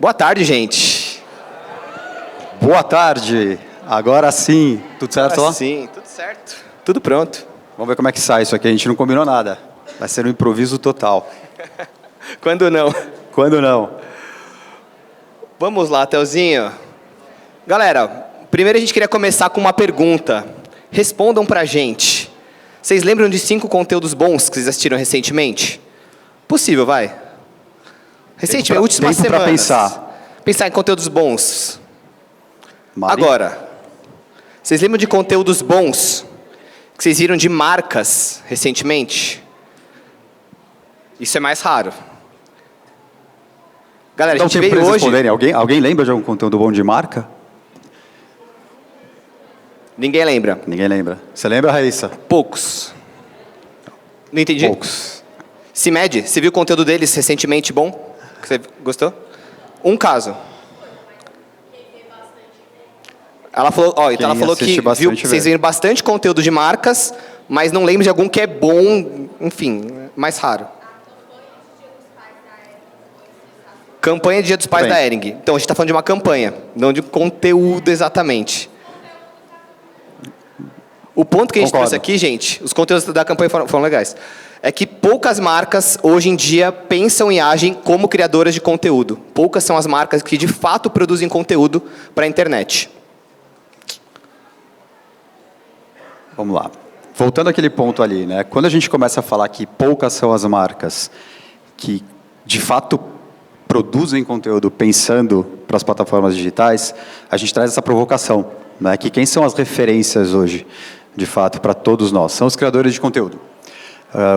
Boa tarde, gente. Boa tarde. Agora sim. Tudo certo Agora lá? sim, tudo certo. Tudo pronto. Vamos ver como é que sai isso aqui. A gente não combinou nada. Vai ser um improviso total. Quando não? Quando não? Vamos lá, Telzinho. Galera, primeiro a gente queria começar com uma pergunta. Respondam pra gente. Vocês lembram de 5 conteúdos bons que vocês assistiram recentemente? Possível, vai. Recentemente, últimas tempo pra semanas. pensar. Pensar em conteúdos bons. Mari? Agora, vocês lembram de conteúdos bons que vocês viram de marcas recentemente? Isso é mais raro. Galera, a gente veio hoje... Alguém lembra de algum conteúdo bom de marca? Ninguém lembra. Ninguém lembra. Você lembra, Raíssa? Poucos. Não entendi. Poucos. CIMED, você viu o conteúdo deles recentemente bom? Que você gostou? Um caso. Ela falou, então ela falou que viu que vocês viram bastante conteúdo de marcas, mas não lembro de algum que é bom, enfim, mais raro. Campanha de Dia dos Pais da Hering. Então, a gente está falando de uma campanha, não de conteúdo exatamente. O ponto que a gente trouxe aqui, gente, os conteúdos da campanha foram legais, é que poucas marcas, hoje em dia, pensam e agem como criadoras de conteúdo. Poucas são as marcas que, de fato, produzem conteúdo para a internet. Vamos lá. Voltando àquele ponto ali, né? Quando a gente começa a falar que poucas são as marcas que, de fato, produzem conteúdo pensando para as plataformas digitais, a gente traz essa provocação, né? Que quem são as referências hoje, de fato, para todos nós? São os criadores de conteúdo.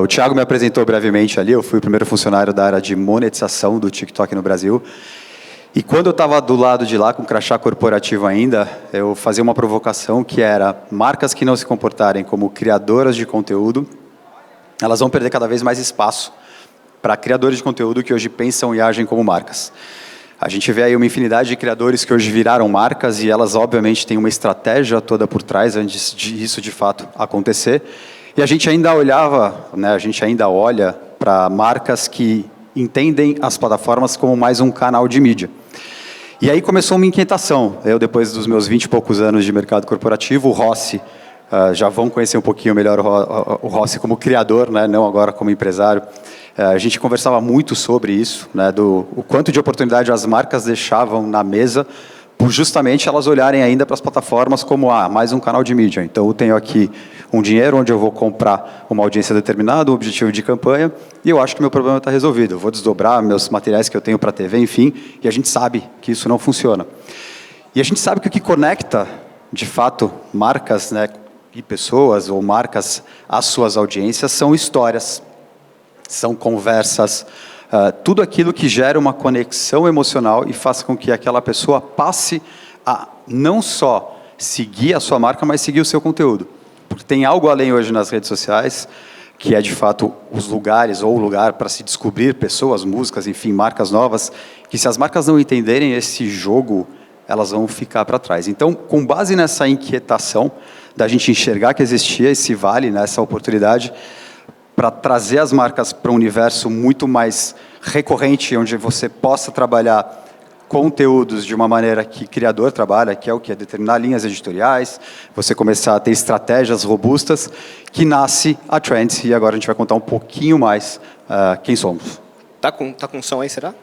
O Thiago me apresentou brevemente ali, eu fui o primeiro funcionário da área de monetização do TikTok no Brasil. E quando eu estava do lado de lá, com crachá corporativo ainda, eu fazia uma provocação que era: marcas que não se comportarem como criadoras de conteúdo, elas vão perder cada vez mais espaço para criadores de conteúdo que hoje pensam e agem como marcas. A gente vê aí uma infinidade de criadores que hoje viraram marcas e elas, obviamente, têm uma estratégia toda por trás antes disso, de fato, acontecer. E a gente ainda olhava, né, a gente ainda olha para marcas que entendem as plataformas como mais um canal de mídia. E aí começou uma inquietação. Eu, depois dos meus 20 e poucos anos de mercado corporativo, o Rossi, já vão conhecer um pouquinho melhor o Rossi como criador, né, não agora como empresário. A gente conversava muito sobre isso, né, o quanto de oportunidade as marcas deixavam na mesa, por justamente elas olharem ainda para as plataformas como mais um canal de mídia. Então, eu tenho aqui um dinheiro onde eu vou comprar uma audiência determinada, um objetivo de campanha, e eu acho que meu problema está resolvido. Eu vou desdobrar meus materiais que eu tenho para a TV, enfim, e a gente sabe que isso não funciona. E a gente sabe que o que conecta, de fato, marcas, né, e pessoas ou marcas às suas audiências são histórias, são conversas, tudo aquilo que gera uma conexão emocional e faz com que aquela pessoa passe a não só seguir a sua marca, mas seguir o seu conteúdo. Porque tem algo além hoje nas redes sociais, que é de fato os lugares ou o lugar para se descobrir pessoas, músicas, enfim, marcas novas, que se as marcas não entenderem esse jogo, elas vão ficar para trás. Então, com base nessa inquietação da gente enxergar que existia esse vale, né, essa oportunidade, para trazer as marcas para um universo muito mais recorrente, onde você possa trabalhar conteúdos de uma maneira que o criador trabalha, que é o que? É determinar linhas editoriais, você começar a ter estratégias robustas, que nasce a Trends, e agora a gente vai contar um pouquinho mais quem somos. Tá com som aí, será?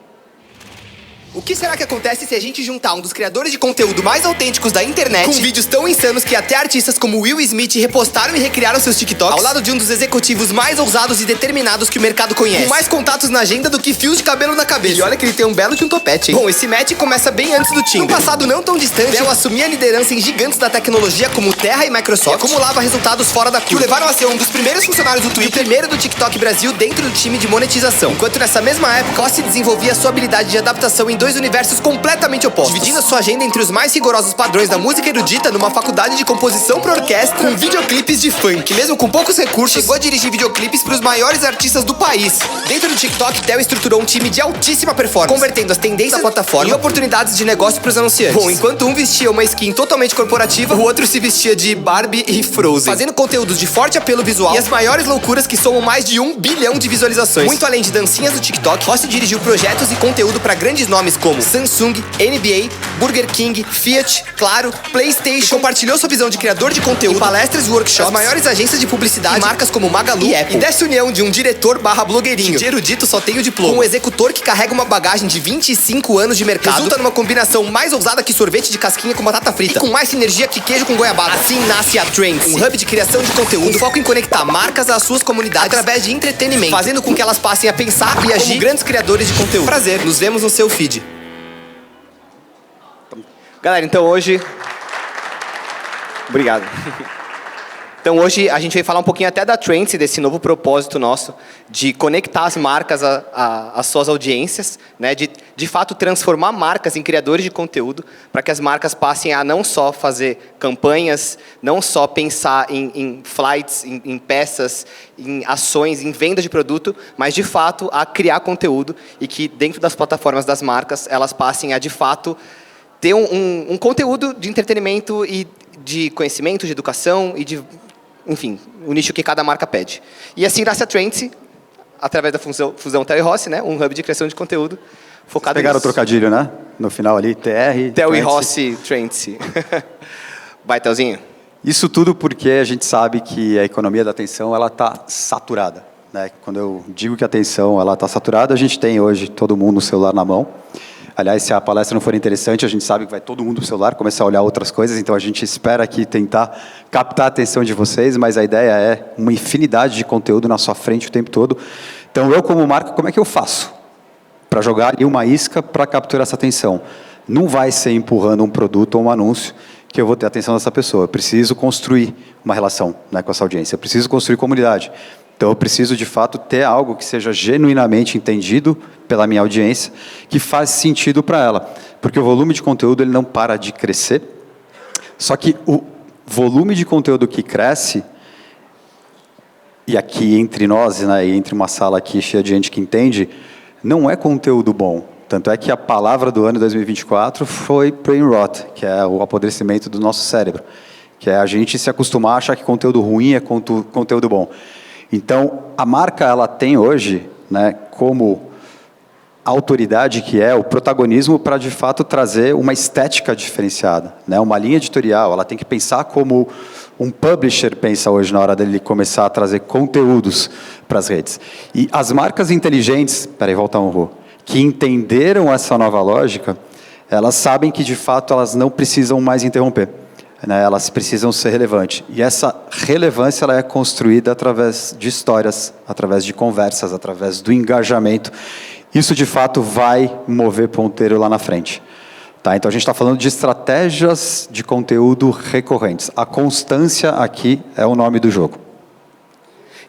O que será que acontece se a gente juntar um dos criadores de conteúdo mais autênticos da internet, com vídeos tão insanos que até artistas como Will Smith repostaram e recriaram seus TikToks, ao lado de um dos executivos mais ousados e determinados que o mercado conhece, com mais contatos na agenda do que fios de cabelo na cabeça? E olha que ele tem um belo de um topete, hein? Bom, esse match começa bem antes do Tinder. No passado não tão distante, Bell assumia a liderança em gigantes da tecnologia como Terra e Microsoft, e acumulava resultados fora da curva, que o levaram a ser um dos primeiros funcionários do Twitter e o primeiro do TikTok Brasil dentro do time de monetização. Enquanto nessa mesma época, Rossi desenvolvia sua habilidade de adaptação em dois universos completamente opostos, dividindo a sua agenda entre os mais rigorosos padrões da música erudita numa faculdade de composição para orquestra, com videoclipes de funk. Mesmo com poucos recursos, chegou a dirigir videoclipes para os maiores artistas do país. Dentro do TikTok, Theo estruturou um time de altíssima performance, convertendo as tendências da plataforma em oportunidades de negócio para os anunciantes. Bom, enquanto um vestia uma skin totalmente corporativa, o outro se vestia de Barbie e Frozen, fazendo conteúdos de forte apelo visual e as maiores loucuras que somam mais de 1 bilhão de visualizações. Muito além de dancinhas do TikTok, Rossi dirigiu projetos e conteúdo para grandes nomes nomes como Samsung, NBA, Burger King, Fiat, Claro, PlayStation. E compartilhou sua visão de criador de conteúdo em palestras e workshops, as maiores agências de publicidade, e marcas como Magalu e Apple. E dessa união de um diretor/blogueirinho, de erudito só tem o diploma, com um executor que carrega uma bagagem de 25 anos de mercado, resulta numa combinação mais ousada que sorvete de casquinha com batata frita, e com mais sinergia que queijo com goiabada. Assim nasce a Trends, um hub de criação de conteúdo com foco em conectar marcas às suas comunidades através de entretenimento, fazendo com que elas passem a pensar e agir como grandes criadores de conteúdo. Prazer, nos vemos no seu feed. Galera, então hoje... Obrigado. Então hoje a gente vai falar um pouquinho até da Trends, desse novo propósito nosso de conectar as marcas às suas audiências, né? De fato transformar marcas em criadores de conteúdo para que as marcas passem a não só fazer campanhas, não só pensar em flights, em peças, em ações, em venda de produto, mas de fato a criar conteúdo e que dentro das plataformas das marcas elas passem a de fato ter um conteúdo de entretenimento e de conhecimento, de educação e de... Enfim, o nicho que cada marca pede. E assim nasce a Trends, através da fusão Theo e Rossi, né? Um hub de criação de conteúdo focado nisso. Pegaram o trocadilho, né? No final ali, TR... Theo e Rossi, Trends. Vai, Theozinho. Isso tudo porque a gente sabe que a economia da atenção ela está saturada, né? Quando eu digo que a atenção ela está saturada, a gente tem hoje todo mundo no celular na mão. Aliás, se a palestra não for interessante, a gente sabe que vai todo mundo no celular começar a olhar outras coisas, então a gente espera aqui tentar captar a atenção de vocês, mas a ideia é uma infinidade de conteúdo na sua frente o tempo todo. Então, eu como marca, como é que eu faço para jogar ali uma isca para capturar essa atenção? Não vai ser empurrando um produto ou um anúncio que eu vou ter a atenção dessa pessoa. Eu preciso construir uma relação, né, com essa audiência, eu preciso construir comunidade. Então, eu preciso, de fato, ter algo que seja genuinamente entendido pela minha audiência, que faz sentido para ela. Porque o volume de conteúdo ele não para de crescer, só que o volume de conteúdo que cresce, e aqui entre nós, né, e entre uma sala aqui cheia de gente que entende, não é conteúdo bom. Tanto é que a palavra do ano 2024 foi brain rot, que é o apodrecimento do nosso cérebro, que é a gente se acostumar a achar que conteúdo ruim é conteúdo bom. Então, a marca ela tem hoje, né, como autoridade que é o protagonismo para, de fato, trazer uma estética diferenciada, né, uma linha editorial. Ela tem que pensar como um publisher pensa hoje na hora dele começar a trazer conteúdos para as redes. E as marcas inteligentes, volta um Rô, que entenderam essa nova lógica, elas sabem que, de fato, elas não precisam mais interromper. Né, elas precisam ser relevantes. E essa relevância ela é construída através de histórias, através de conversas, através do engajamento. Isso, de fato, vai mover ponteiro lá na frente. Tá? Então, a gente está falando de estratégias de conteúdo recorrentes. A constância aqui é o nome do jogo.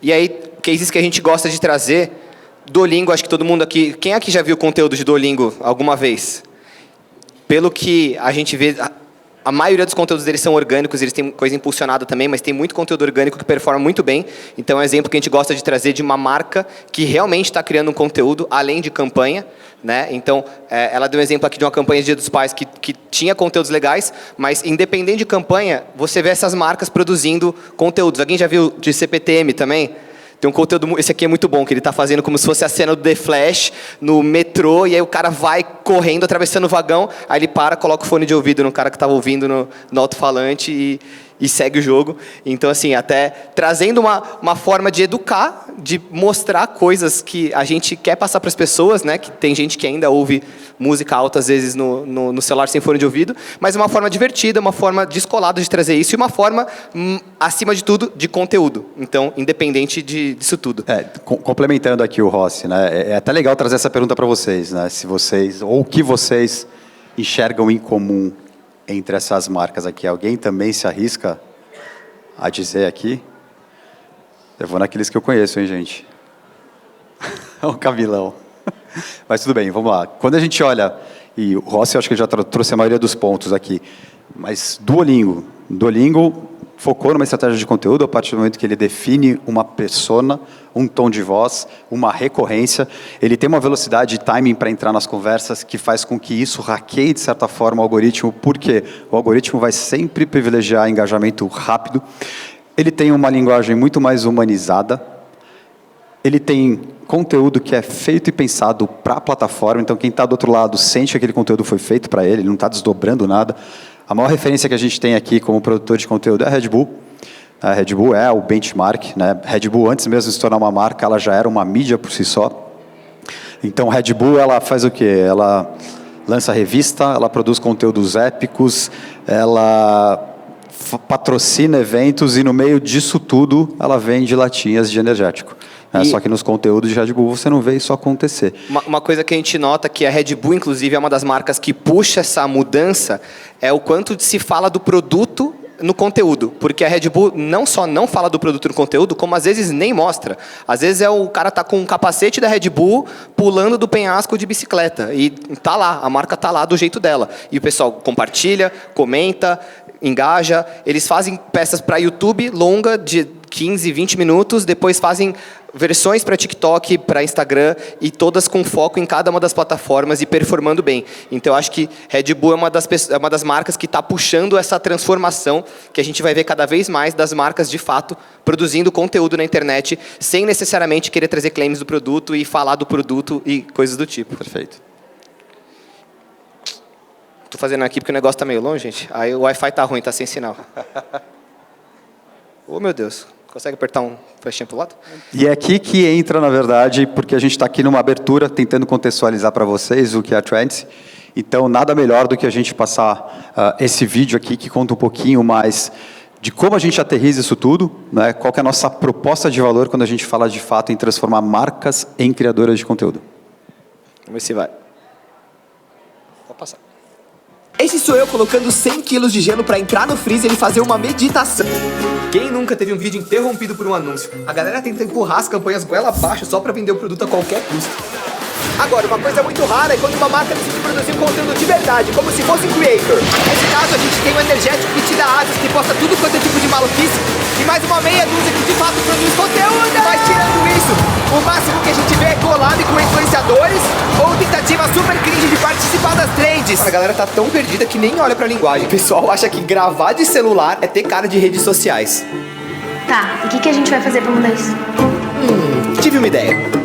E aí, cases que a gente gosta de trazer, Duolingo, acho que todo mundo aqui... Quem aqui já viu conteúdo de Duolingo alguma vez? Pelo que a gente vê... A maioria dos conteúdos deles são orgânicos, eles têm coisa impulsionada também, mas tem muito conteúdo orgânico que performa muito bem. Então, é um exemplo que a gente gosta de trazer de uma marca que realmente está criando um conteúdo além de campanha. Né? Então, ela deu um exemplo aqui de uma campanha de Dia dos Pais que tinha conteúdos legais, mas independente de campanha, você vê essas marcas produzindo conteúdos. Alguém já viu de CPTM também? Tem um conteúdo, esse aqui é muito bom, que ele está fazendo como se fosse a cena do The Flash no metrô, e aí o cara vai correndo, atravessando o vagão, aí ele para, coloca o fone de ouvido no cara que estava ouvindo no alto-falante e segue o jogo. Então, assim, até trazendo uma forma de educar, de mostrar coisas que a gente quer passar para as pessoas, né? Que tem gente que ainda ouve música alta, às vezes, no celular sem fone de ouvido, mas uma forma divertida, uma forma descolada de trazer isso, e uma forma, acima de tudo, de conteúdo. Então, independente disso tudo. Complementando aqui o Rossi, né? É até legal trazer essa pergunta para vocês, né? Se vocês, ou o que vocês enxergam em comum entre essas marcas aqui. Alguém também se arrisca a dizer aqui? Eu vou naqueles que eu conheço, hein, gente? É um cavilão. Mas tudo bem, vamos lá. Quando a gente olha, e o Rossi eu acho que já trouxe a maioria dos pontos aqui, mas Duolingo focou numa estratégia de conteúdo a partir do momento que ele define uma persona, um tom de voz, uma recorrência. Ele tem uma velocidade e timing para entrar nas conversas que faz com que isso hackeie, de certa forma, o algoritmo, porque o algoritmo vai sempre privilegiar engajamento rápido. Ele tem uma linguagem muito mais humanizada. ele tem conteúdo que é feito e pensado para a plataforma, então quem está do outro lado sente que aquele conteúdo foi feito para ele não está desdobrando nada. A maior referência que a gente tem aqui como produtor de conteúdo é a Red Bull. A Red Bull é o benchmark, né? Red Bull, antes mesmo de se tornar uma marca, ela já era uma mídia por si só. Então, Red Bull, ela faz o quê? Ela lança revista, ela produz conteúdos épicos, ela patrocina eventos e no meio disso tudo ela vende latinhas de energético. Só que nos conteúdos de Red Bull você não vê isso acontecer. Uma coisa que a gente nota que a Red Bull, inclusive, é uma das marcas que puxa essa mudança, é o quanto se fala do produto no conteúdo, porque a Red Bull não só não fala do produto no conteúdo, como às vezes nem mostra. Às vezes o cara tá com um capacete da Red Bull pulando do penhasco de bicicleta e tá lá, a marca tá lá do jeito dela. E o pessoal compartilha, comenta, engaja. Eles fazem peças para YouTube longa de 15, 20 minutos, depois fazem versões para TikTok, para Instagram, e todas com foco em cada uma das plataformas e performando bem. Então, eu acho que Red Bull é uma das marcas que está puxando essa transformação que a gente vai ver cada vez mais das marcas, de fato, produzindo conteúdo na internet, sem necessariamente querer trazer claims do produto e falar do produto e coisas do tipo. Perfeito. Estou fazendo aqui porque o negócio está meio longe, gente. Aí o Wi-Fi está ruim, está sem sinal. Oh, meu Deus. Consegue apertar um flechinho para o lado? E é aqui que entra, na verdade, porque a gente está aqui numa abertura, tentando contextualizar para vocês o que é a Trends. Então, nada melhor do que a gente passar esse vídeo aqui, que conta um pouquinho mais de como a gente aterriza isso tudo, né? Qual que é a nossa proposta de valor quando a gente fala, de fato, em transformar marcas em criadoras de conteúdo. Vamos ver se vai. Pode passar. Esse sou eu colocando 100 quilos de gelo pra entrar no freezer e fazer uma meditação. Quem nunca teve um vídeo interrompido por um anúncio? A galera tenta empurrar as campanhas goela abaixo só pra vender o produto a qualquer custo. Agora, uma coisa muito rara é quando uma marca decide produzir um conteúdo de verdade, como se fosse um creator. Nesse caso, a gente tem um energético que te dá asas, que posta tudo quanto é tipo de maluquice, e mais uma meia dúzia que de fato produz conteúdo. Mas tirando isso, o máximo que a gente vê é collab com influenciadores ou tentativa super cringe de participar das trends. A galera tá tão perdida que nem olha pra linguagem. O pessoal acha que gravar de celular é ter cara de redes sociais. Tá, e o que a gente vai fazer pra mudar isso? Tive uma ideia.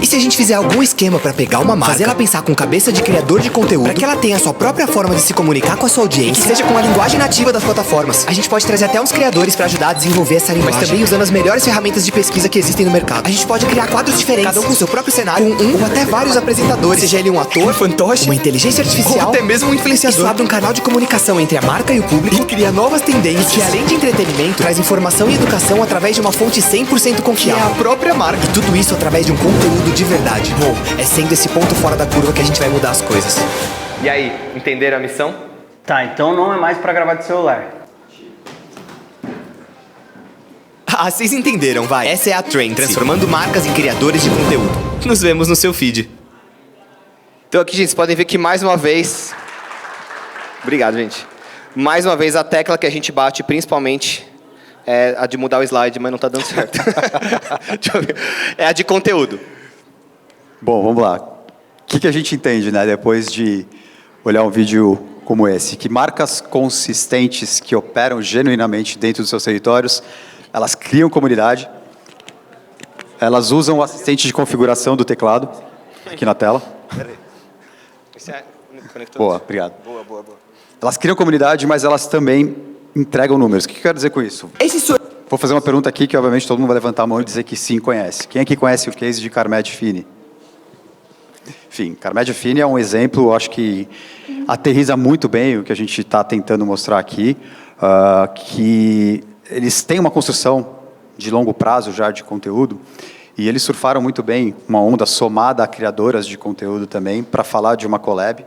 E se a gente fizer algum esquema pra pegar uma marca, fazer ela pensar com cabeça de criador de conteúdo, pra que ela tenha a sua própria forma de se comunicar com a sua audiência, que seja com a linguagem nativa das plataformas. A gente pode trazer até uns criadores pra ajudar a desenvolver essa linguagem, mas também usando as melhores ferramentas de pesquisa que existem no mercado. A gente pode criar quadros diferentes, cada um com seu próprio cenário, com um ou até vários apresentadores, seja ele um ator, um fantoche, uma inteligência artificial, ou até mesmo um influenciador. Isso abre um canal de comunicação entre a marca e o público e cria novas tendências, que além de entretenimento, traz informação e educação através de uma fonte 100% confiável, que é a própria marca. E tudo isso através de um conteúdo de verdade. Bom, é sendo esse ponto fora da curva que a gente vai mudar as coisas. E aí, entenderam a missão? Tá, então não é mais pra gravar de celular. Ah, vocês entenderam, vai. Essa é a Trend, transformando marcas em criadores de conteúdo. Nos vemos no seu feed. Então aqui, gente, vocês podem ver que mais uma vez... Obrigado, gente. Mais uma vez, a tecla que a gente bate, principalmente, é a de mudar o slide, mas não tá dando certo. Deixa eu ver. É a de conteúdo. Bom, vamos lá. O que a gente entende, né, depois de olhar um vídeo como esse? Que marcas consistentes que operam genuinamente dentro dos seus territórios, elas criam comunidade, elas usam o assistente de configuração do teclado, aqui na tela. Boa, obrigado. Boa. Elas criam comunidade, mas elas também entregam números. O que eu quero dizer com isso? Esse sou eu. Vou fazer uma pergunta aqui que, obviamente, todo mundo vai levantar a mão e dizer que sim, conhece. Quem aqui conhece o case de Carmed Fini? Enfim, Carmed Fini é um exemplo, acho que aterriza muito bem o que a gente está tentando mostrar aqui, que eles têm uma construção de longo prazo já de conteúdo, e eles surfaram muito bem uma onda somada a criadoras de conteúdo também, para falar de uma collab.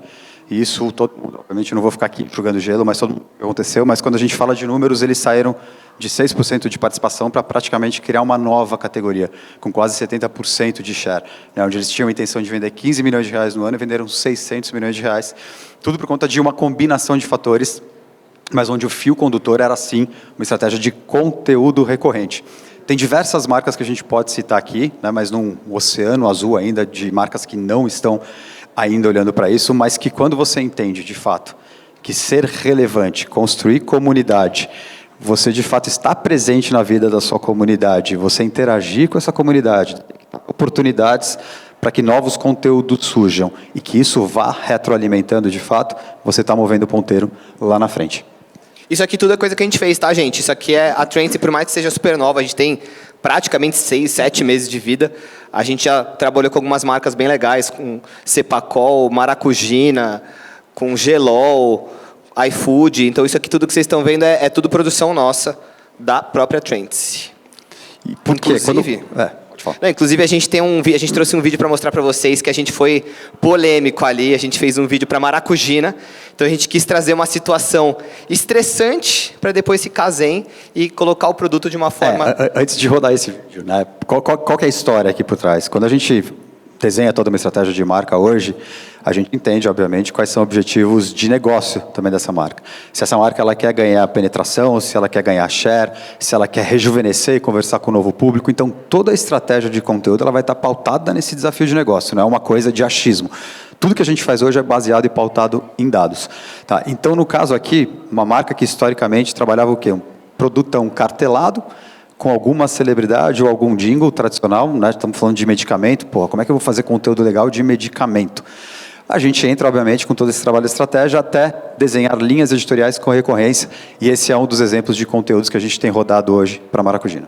E isso, todo mundo, obviamente, eu não vou ficar aqui jogando gelo, mas todo mundo aconteceu. Mas quando a gente fala de números, eles saíram de 6% de participação para praticamente criar uma nova categoria, com quase 70% de share, né, onde eles tinham a intenção de vender 15 milhões de reais no ano e venderam 600 milhões de reais, tudo por conta de uma combinação de fatores, mas onde o fio condutor era, sim, uma estratégia de conteúdo recorrente. Tem diversas marcas que a gente pode citar aqui, né, mas num oceano azul ainda de marcas que não estão ainda olhando para isso, mas que quando você entende, de fato, que ser relevante, construir comunidade, você, de fato, está presente na vida da sua comunidade, você interagir com essa comunidade, oportunidades para que novos conteúdos surjam e que isso vá retroalimentando de fato, você está movendo o ponteiro lá na frente. Isso aqui tudo é coisa que a gente fez, tá, gente? Isso aqui é a Trends, por mais que seja super nova, a gente tem praticamente 6, 7 meses de vida. A gente já trabalhou com algumas marcas bem legais, com Cepacol, Maracujina, com Gelol, iFood. Então, isso aqui tudo que vocês estão vendo é tudo produção nossa, da própria Trends. E por quê? Inclusive, Pode falar. não, inclusive a gente trouxe um vídeo para mostrar para vocês que a gente foi polêmico ali. A gente fez um vídeo para Maracujina. Então a gente quis trazer uma situação estressante para depois ficar zen e colocar o produto de uma forma. Antes de rodar esse vídeo, né? Qual que é a história aqui por trás? Quando a gente desenha toda uma estratégia de marca hoje, a gente entende, obviamente, quais são os objetivos de negócio também dessa marca. Se essa marca ela quer ganhar penetração, se ela quer ganhar share, se ela quer rejuvenescer e conversar com o novo público. Então, toda a estratégia de conteúdo ela vai estar pautada nesse desafio de negócio, não é uma coisa de achismo. Tudo que a gente faz hoje é baseado e pautado em dados. Tá? Então, no caso aqui, uma marca que historicamente trabalhava o quê? Um produtão cartelado, com alguma celebridade ou algum jingle tradicional, né? Estamos falando de medicamento, como é que eu vou fazer conteúdo legal de medicamento? A gente entra, obviamente, com todo esse trabalho de estratégia até desenhar linhas editoriais com recorrência, e esse é um dos exemplos de conteúdos que a gente tem rodado hoje para a Maracujina.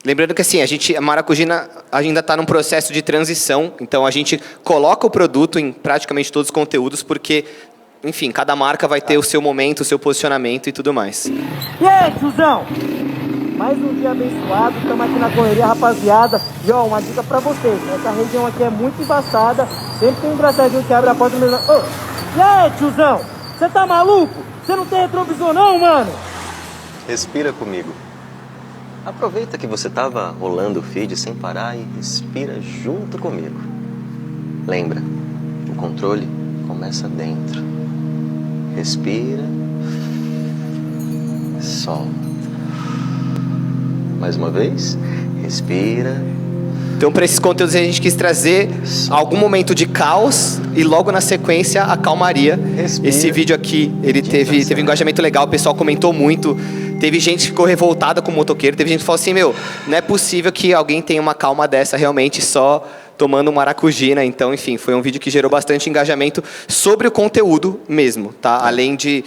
Lembrando que assim, a Maracujina ainda está num processo de transição, então a gente coloca o produto em praticamente todos os conteúdos, porque, enfim, cada marca vai ter o seu momento, o seu posicionamento e tudo mais. E aí, tiozão? Mais um dia abençoado, estamos aqui na correria, rapaziada. E ó, uma dica pra vocês, essa região aqui é muito embaçada, sempre tem um engraçadinho que abre a porta do meu... Ô, e aí, tiozão? Você tá maluco? Você não tem retrovisor não, mano? Respira comigo. Aproveita que você tava rolando o feed sem parar e respira junto comigo. Lembra, o controle começa dentro. Respira. Solta. Mais uma vez, respira. Então, para esses conteúdos, a gente quis trazer algum momento de caos e logo na sequência a calmaria. Respira. Esse vídeo aqui, ele teve um engajamento legal, o pessoal comentou muito. Teve gente que ficou revoltada com o motoqueiro, teve gente que falou assim, não é possível que alguém tenha uma calma dessa realmente só tomando maracujina. Então, enfim, foi um vídeo que gerou bastante engajamento sobre o conteúdo mesmo, tá? Além de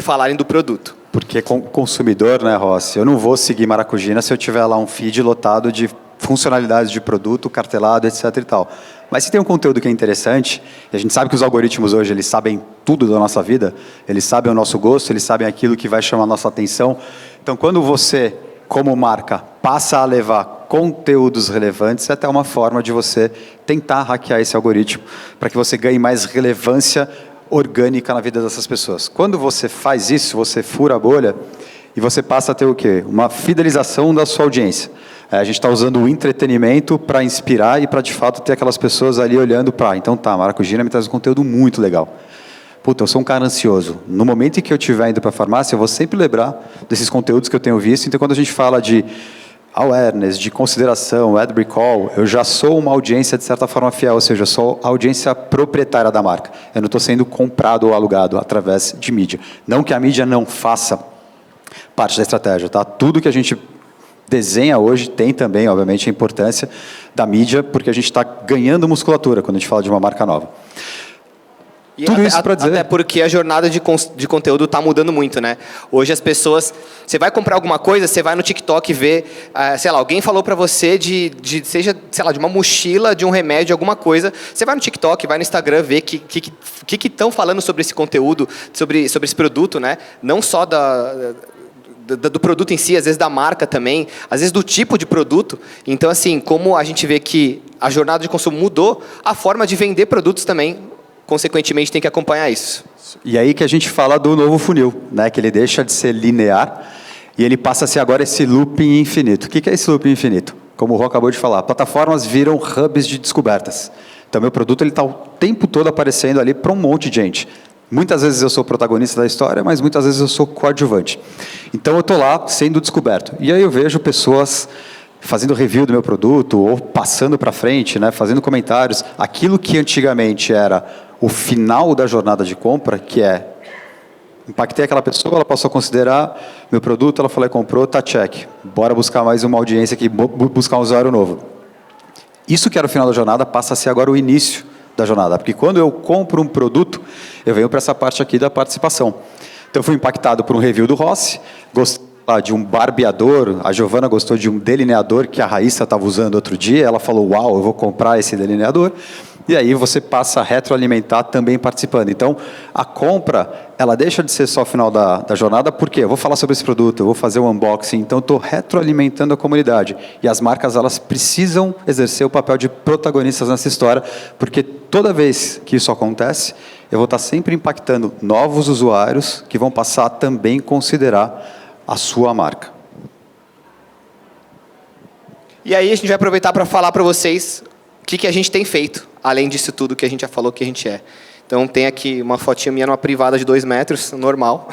falarem do produto. Porque consumidor, né, Rossi, eu não vou seguir Maracujina se eu tiver lá um feed lotado de funcionalidades de produto, cartelado, etc e tal. Mas se tem um conteúdo que é interessante, e a gente sabe que os algoritmos hoje, eles sabem tudo da nossa vida, eles sabem o nosso gosto, eles sabem aquilo que vai chamar a nossa atenção. Então, quando você, como marca, passa a levar conteúdos relevantes, é até uma forma de você tentar hackear esse algoritmo, para que você ganhe mais relevância orgânica na vida dessas pessoas. Quando você faz isso, você fura a bolha e você passa a ter o quê? Uma fidelização da sua audiência. A gente está usando o entretenimento para inspirar e para, de fato, ter aquelas pessoas ali olhando para... Então tá, Maracujina me traz um conteúdo muito legal. Puta, eu sou um cara ansioso. No momento em que eu estiver indo para a farmácia, eu vou sempre lembrar desses conteúdos que eu tenho visto. Então, quando a gente fala de awareness, de consideração, ad recall, eu já sou uma audiência de certa forma fiel, ou seja, eu sou a audiência proprietária da marca. Eu não estou sendo comprado ou alugado através de mídia. Não que a mídia não faça parte da estratégia, tá? Tudo que a gente desenha hoje tem também, obviamente, a importância da mídia, porque a gente está ganhando musculatura quando a gente fala de uma marca nova. E tudo isso para dizer... Até porque a jornada de conteúdo está mudando muito, né? Hoje as pessoas... Você vai comprar alguma coisa, você vai no TikTok ver... sei lá, alguém falou para você seja, sei lá, de uma mochila, de um remédio, alguma coisa. Você vai no TikTok, vai no Instagram ver que estão falando sobre esse conteúdo, sobre esse produto, né? Não só do produto em si, às vezes da marca também, às vezes do tipo de produto. Então, assim, como a gente vê que a jornada de consumo mudou, a forma de vender produtos também, consequentemente, tem que acompanhar isso. E aí que a gente fala do novo funil, né? Que ele deixa de ser linear e ele passa a ser agora esse looping infinito. O que é esse looping infinito? Como o Rô acabou de falar, plataformas viram hubs de descobertas. Então, meu produto está o tempo todo aparecendo ali para um monte de gente. Muitas vezes eu sou protagonista da história, mas muitas vezes eu sou coadjuvante. Então, eu estou lá sendo descoberto. E aí eu vejo pessoas fazendo review do meu produto ou passando para frente, né, fazendo comentários. Aquilo que antigamente era o final da jornada de compra, que é impactei aquela pessoa, ela passou a considerar meu produto, ela falou, comprou, tá check. Bora buscar mais uma audiência aqui, buscar um usuário novo. Isso que era o final da jornada passa a ser agora o início da jornada, porque quando eu compro um produto, eu venho para essa parte aqui da participação. Então eu fui impactado por um review do Rossi, gostei de um barbeador, a Giovana gostou de um delineador que a Raíssa estava usando outro dia, ela falou, uau, eu vou comprar esse delineador, e aí você passa a retroalimentar também participando. Então, a compra, ela deixa de ser só o final da jornada, porque eu vou falar sobre esse produto, eu vou fazer um unboxing, então eu estou retroalimentando a comunidade. E as marcas, elas precisam exercer o papel de protagonistas nessa história, porque toda vez que isso acontece, eu vou estar sempre impactando novos usuários que vão passar a também considerar a sua marca. E aí a gente vai aproveitar para falar para vocês o que a gente tem feito, além disso tudo que a gente já falou que a gente é. Então tem aqui uma fotinha minha numa privada de 2 metros, normal.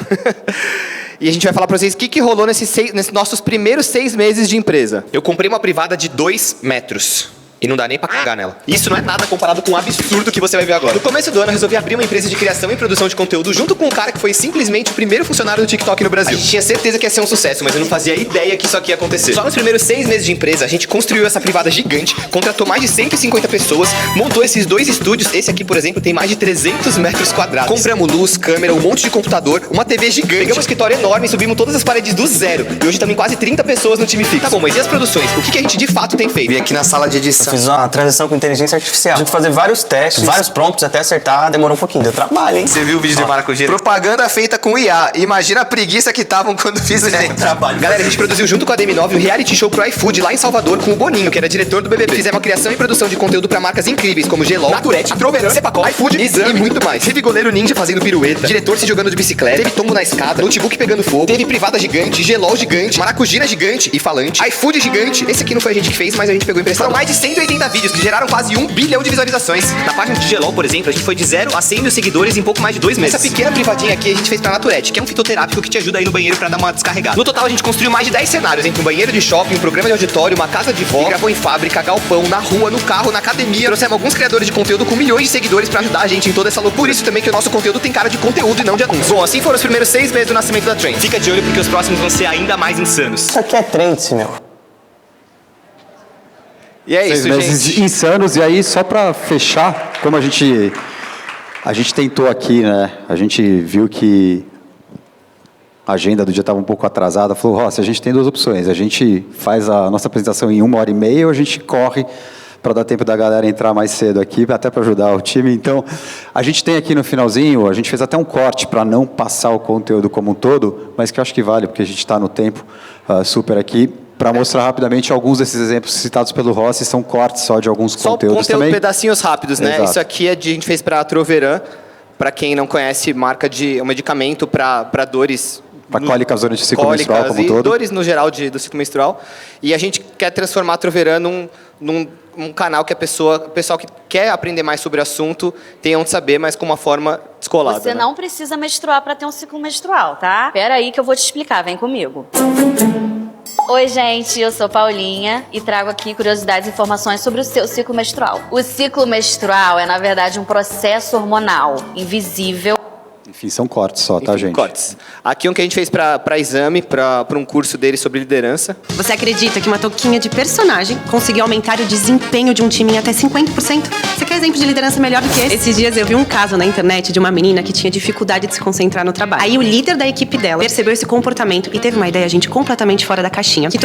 E a gente vai falar para vocês o que rolou nesses nossos primeiros 6 meses de empresa. Eu comprei uma privada de 2 metros. E não dá nem pra cagar nela. Isso não é nada comparado com o absurdo que você vai ver agora. No começo do ano, eu resolvi abrir uma empresa de criação e produção de conteúdo junto com um cara que foi simplesmente o primeiro funcionário do TikTok no Brasil. A gente tinha certeza que ia ser um sucesso, mas eu não fazia ideia que isso aqui ia acontecer. Só nos primeiros 6 meses de empresa, a gente construiu essa privada gigante, contratou mais de 150 pessoas, montou esses 2 estúdios. Esse aqui, por exemplo, tem mais de 300 metros quadrados. Compramos luz, câmera, um monte de computador, uma TV gigante. Pegamos um escritório enorme e subimos todas as paredes do zero. E hoje estamos em quase 30 pessoas no time fixo. Tá bom, mas e as produções? O que a gente de fato tem feito? Vim aqui na sala de edição. Eu fiz uma transição com inteligência artificial. Tive que fazer vários testes, vários prompts até acertar, demorou um pouquinho, deu trabalho, hein? Você viu o vídeo de maracujá? Propaganda feita com IA. Imagina a preguiça que estavam quando fiz o trabalho. Galera, a gente produziu junto com a DM9 um reality show pro iFood lá em Salvador com o Boninho, que era diretor do BBB. Fizemos uma criação e produção de conteúdo pra marcas incríveis como Gelol, Naturete, Troveran, Cepacol, iFood, Exame e muito mais. Teve goleiro ninja fazendo pirueta, diretor se jogando de bicicleta, teve tombo na escada, notebook pegando fogo, teve privada gigante, Gelol gigante, maracujina gigante e falante, iFood gigante. Esse aqui não foi a gente que fez, mas a gente pegou emprestado. Foram mais de 180 vídeos que geraram quase 1 bilhão de visualizações. Na página de Gelol, por exemplo, a gente foi de 0 a 100 mil seguidores em pouco mais de 2 meses. Essa pequena privadinha aqui a gente fez pra Naturete, que é um fitoterápico que te ajuda aí no banheiro pra dar uma descarregada. No total, a gente construiu mais de 10 cenários, entre um banheiro de shopping, um programa de auditório, uma casa de vó, gravou em fábrica, galpão, na rua, no carro, na academia. Trouxemos alguns criadores de conteúdo com milhões de seguidores pra ajudar a gente em toda essa loucura. Por isso também que o nosso conteúdo tem cara de conteúdo e não de anúncio. Bom, assim foram os primeiros 6 meses do nascimento da Trend. Fica de olho porque os próximos vão ser ainda mais insanos. Isso aqui é trend, meu. E é 6 isso, meses gente. insanos, e aí só para fechar, como a gente tentou aqui, né? A gente viu que a agenda do dia estava um pouco atrasada, falou, Rossi, a gente tem 2 opções, a gente faz a nossa apresentação em 1h30 ou a gente corre para dar tempo da galera entrar mais cedo aqui, até para ajudar o time. Então, a gente tem aqui no finalzinho, a gente fez até um corte para não passar o conteúdo como um todo, mas que eu acho que vale, porque a gente está no tempo super aqui, para mostrar rapidamente alguns desses exemplos citados pelo Rossi, são cortes só de alguns conteúdos também. Pedacinhos rápidos, né? Exato. Isso aqui a gente fez para a Troveran, para quem não conhece, marca de um medicamento para dores... Para cólicas durante o ciclo menstrual como um todo. Dores no geral do ciclo menstrual. E a gente quer transformar a Troveran num canal que o pessoal que quer aprender mais sobre o assunto tenha onde saber, mas com uma forma descolada. Você não precisa menstruar para ter um ciclo menstrual, tá? Espera aí que eu vou te explicar, vem comigo. Oi, gente, eu sou Paulinha e trago aqui curiosidades e informações sobre o seu ciclo menstrual. O ciclo menstrual é, na verdade, um processo hormonal invisível. Enfim, são cortes só, tá, gente? Cortes. Aqui um que a gente fez para exame, para um curso dele sobre liderança. Você acredita que uma touquinha de personagem conseguiu aumentar o desempenho de um time em até 50%? Você quer exemplo de liderança melhor do que esse? Esses dias eu vi um caso na internet de uma menina que tinha dificuldade de se concentrar no trabalho. Aí o líder da equipe dela percebeu esse comportamento e teve uma ideia, gente, completamente fora da caixinha. Que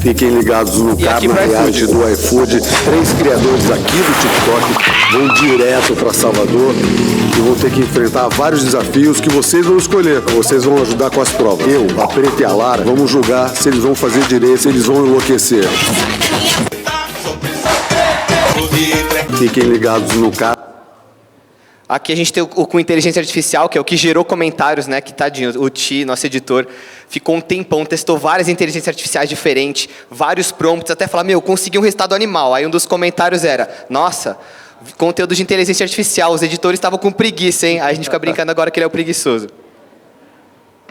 Fiquem ligados no Carna Reality do iFood. 3 criadores aqui do TikTok vão direto para Salvador e vão ter que enfrentar vários desafios que vocês vão escolher. Vocês vão ajudar com as provas. Eu, a Preta e a Lara, vamos julgar se eles vão fazer direito, se eles vão enlouquecer. Fiquem ligados no Carna. Aqui a gente tem o com inteligência artificial, que é o que gerou comentários, né? Que tadinho, o Ti, nosso editor, ficou um tempão, testou várias inteligências artificiais diferentes, vários prompts, até falar, consegui um resultado animal. Aí um dos comentários era, nossa, conteúdo de inteligência artificial, os editores estavam com preguiça, hein? Aí a gente fica brincando agora que ele é o preguiçoso.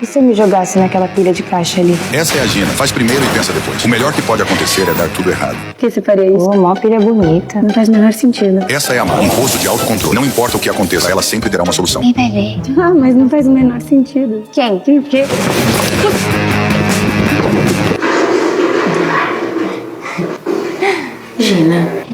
E se eu me jogasse naquela pilha de caixa ali? Essa é a Gina. Faz primeiro e pensa depois. O melhor que pode acontecer é dar tudo errado. Por que você faria isso? Uma pilha bonita. Não faz o menor sentido. Essa é a Mar, um rosto de autocontrole. Não importa o que aconteça, ela sempre terá uma solução. Quem vai ver? Ah, mas não faz o menor sentido. Quem? Quem o quê? fugir, né?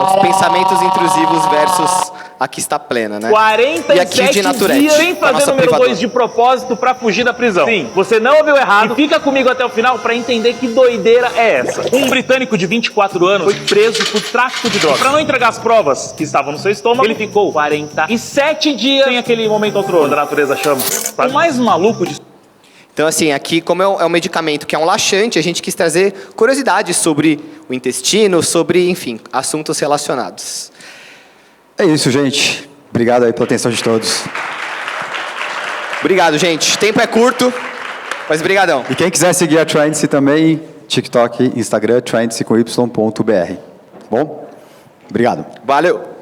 Os pensamentos intrusivos versus aqui está plena, né? 47 e aqui de Naturete, dias sem a fazer nossa número privadora. 2 de propósito pra fugir da prisão. Sim, você não ouviu errado. E fica comigo até o final pra entender que doideira é essa. Um britânico de 24 anos foi preso por tráfico de drogas. Pra não entregar as provas que estavam no seu estômago, ele ficou 47 dias sem aquele momento outro, quando a natureza chama. O mais maluco de... Então, assim, aqui, como é um medicamento que é um laxante, a gente quis trazer curiosidades sobre o intestino, sobre, enfim, assuntos relacionados. É isso, gente. Obrigado aí pela atenção de todos. Obrigado, gente. O tempo é curto, mas brigadão. E quem quiser seguir a Trendsy também, TikTok, Instagram, trendsy.com.br. Bom? Obrigado. Valeu.